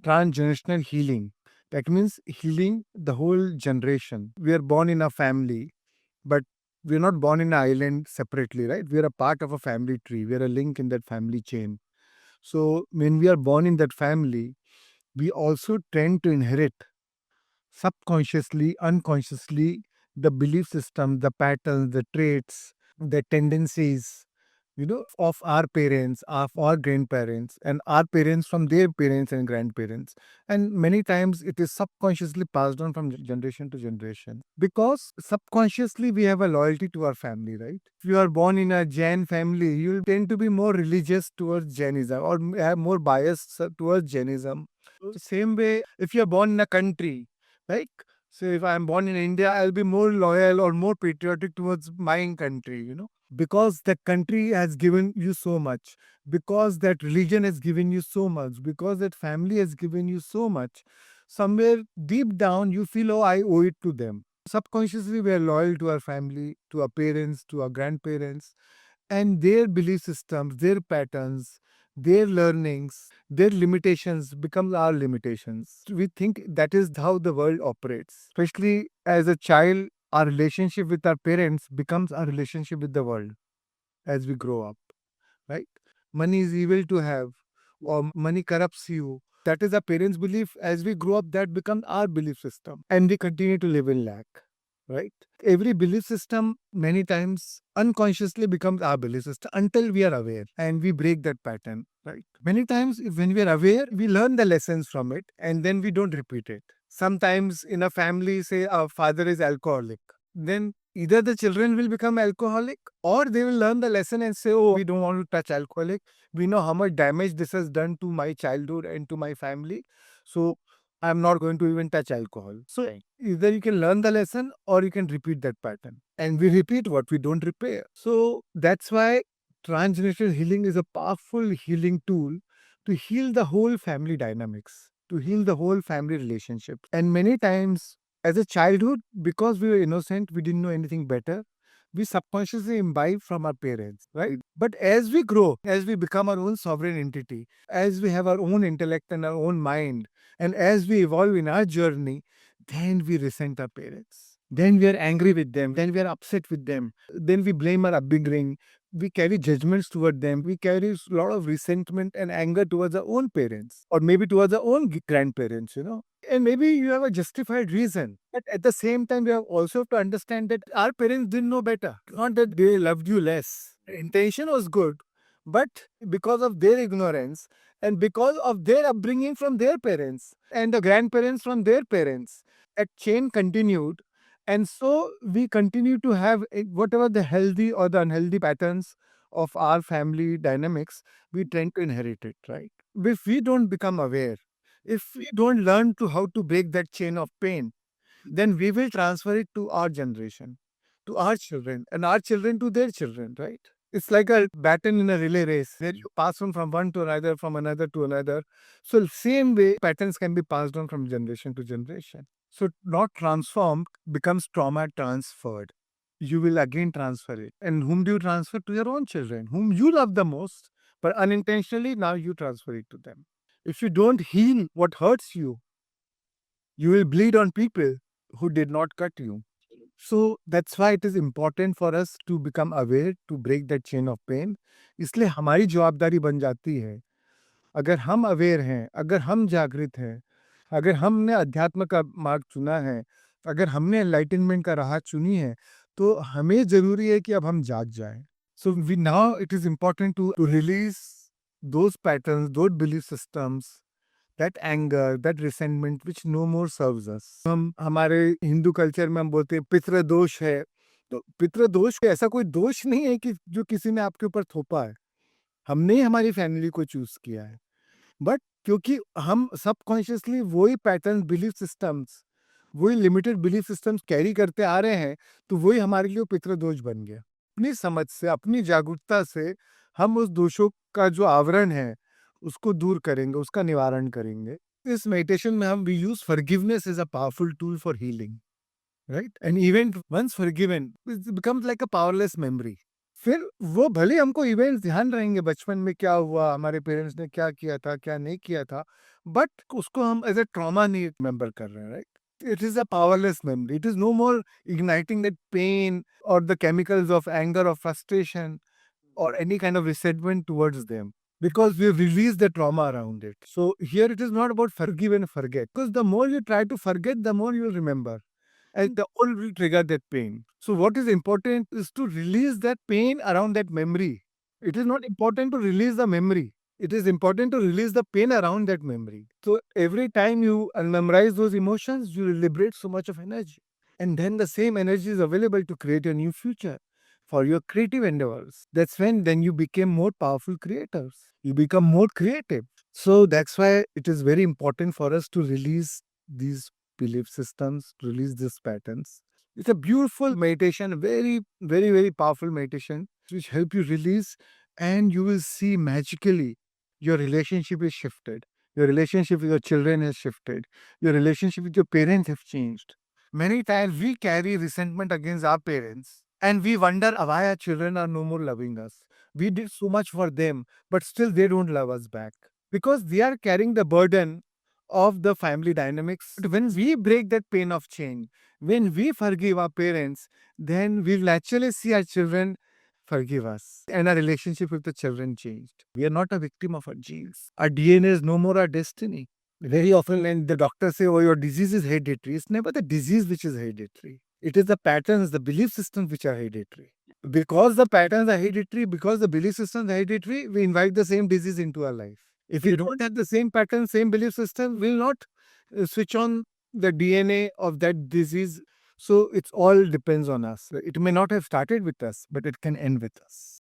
transgenerational healing. That means healing the whole generation. We are born in a family, but we're not born in an island separately, right? We're a part of a family tree. We're a link in that family chain. So when we are born in that family, we also tend to inherit subconsciously, unconsciously, the belief system, the patterns, the traits, the tendencies, of our parents, of our grandparents, and our parents from their parents and grandparents. And many times it is subconsciously passed on from generation to generation. Because subconsciously we have a loyalty to our family, right? If you are born in a Jain family, you tend to be more religious towards Jainism or have more bias towards Jainism. Same way, if you are born in a country, like, so if I'm born in India, I'll be more loyal or more patriotic towards my country, because that country has given you so much, because that religion has given you so much, because that family has given you so much. Somewhere deep down, you feel, oh, I owe it to them. Subconsciously, we are loyal to our family, to our parents, to our grandparents, and their belief systems, their patterns, their learnings, their limitations become our limitations. We think that is how the world operates. Especially as a child, our relationship with our parents becomes our relationship with the world as we grow up, right? Money is evil to have, or money corrupts you. That is our parents' belief. As we grow up, that becomes our belief system, and we continue to live in lack, right? Every belief system, many times, unconsciously becomes our belief system until we are aware and we break that pattern, right? Many times, when we are aware, we learn the lessons from it and then we don't repeat it. Sometimes in a family, say our father is alcoholic, then either the children will become alcoholic or they will learn the lesson and say, oh, we don't want to touch alcoholic. We know how much damage this has done to my childhood and to my family. So I'm not going to even touch alcohol. So either you can learn the lesson or you can repeat that pattern. And we repeat what we don't repair. So that's why transgenerational healing is a powerful healing tool to heal the whole family dynamics, to heal the whole family relationship. And many times as a childhood, because we were innocent, we didn't know anything better, we subconsciously imbibe from our parents, right? But as we grow, as we become our own sovereign entity, as we have our own intellect and our own mind, and as we evolve in our journey, then we resent our parents. Then we are angry with them. Then we are upset with them. Then we blame our upbringing. We carry judgments toward them. We carry a lot of resentment and anger towards our own parents, or maybe towards our own grandparents. And maybe you have a justified reason. But at the same time, you have also to understand that our parents didn't know better. Not that they loved you less. Intention was good. But because of their ignorance and because of their upbringing from their parents and the grandparents from their parents, that chain continued. And so we continue to have whatever the healthy or the unhealthy patterns of our family dynamics, we tend to inherit it, right? If we don't become aware, if we don't learn to how to break that chain of pain, then we will transfer it to our generation, to our children, and our children to their children, right? It's like a baton in a relay race where you pass on from one to another, from another to another. So same way, patterns can be passed on from generation to generation. So not transformed becomes trauma transferred. You will again transfer it. And whom do you transfer? To your own children, whom you love the most, but unintentionally now you transfer it to them. If you don't heal what hurts you, you will bleed on people who did not cut you. So that's why it is important for us to become aware, to break that chain of pain. इसलिए हमारी जवाबदारी बन जाती है, अगर हम aware हैं, अगर हम जागृत हैं, अगर हमने अध्यात्म का मार्ग चुना है, अगर हमने एनलाइटनमेंट का राह चुनी है, तो हमें ज़रूरी है कि अब हम जाग जाएं. So we now it is important to release those patterns, those belief systems, that anger, that resentment which no more serves us. हम हमारे हिंदू कल्चर में हम बोलते हैं पितृ दोष है. तो पितृ दोष ऐसा कोई दोष नहीं है कि जो किसी ने आपके ऊपर थोपा है. हमने ही हमारी फैमिली को चूज किया है. बट क्योंकि हम सबकॉन्शियसली वही पैटर्न, बिलीफ सिस्टम्स, वही लिमिटेड बिलीफ सिस्टम्स कैरी करते आ रहे हैं, तो वही हमारे लिए पितृ दोष बन गया. अपनी समझ से, अपनी जागरूकता से हम उस दोषों का जो आवरण है उसको दूर करेंगे, उसका निवारण करेंगे. इस मेडिटेशन में हम we use forgiveness is a powerful tool for healing, right? And even once forgiven, it becomes like a powerless memory. फिर वो भले हमको इवेंट्स ध्यान रहेंगे बचपन में क्या हुआ, हमारे पेरेंट्स ने क्या किया था, क्या नहीं किया था, बट उसको हम एज ए ट्रॉमा नहीं रिमेंबर कर रहे हैं, right? It is a powerless memory. It is no more igniting that pain or the chemicals of anger or frustration or any kind of resentment towards them, because we've released the trauma around it. So here it is not about forgive and forget, because the more you try to forget, the more you'll remember, and the all will trigger that pain. So what is important is to release that pain around that memory. It is not important to release the memory. It is important to release the pain around that memory. So every time you unmemorize those emotions, you liberate so much of energy. And then the same energy is available to create a new future for your creative endeavors. That's when then you become more powerful creators. You become more creative. So that's why it is very important for us to release these belief systems, release these patterns. It's a beautiful meditation, very, very, very powerful meditation, which help you release, and you will see magically your relationship is shifted. Your relationship with your children has shifted. Your relationship with your parents have changed. Many times we carry resentment against our parents and we wonder why our children are no more loving us. We did so much for them, but still they don't love us back because they are carrying the burden of the family dynamics. But when we break that pain of change, when we forgive our parents, then we'll actually see our children forgive us and our relationship with the children changed. We are not a victim of our genes. Our DNA is no more our destiny. Very often, when the doctors say, oh, your disease is hereditary, it's never the disease which is hereditary. It is the patterns, the belief systems which are hereditary. Because the patterns are hereditary, because the belief systems are hereditary, we invite the same disease into our life. If we don't have the same pattern, same belief system, we'll not switch on the DNA of that disease. So it all depends on us. It may not have started with us, but it can end with us.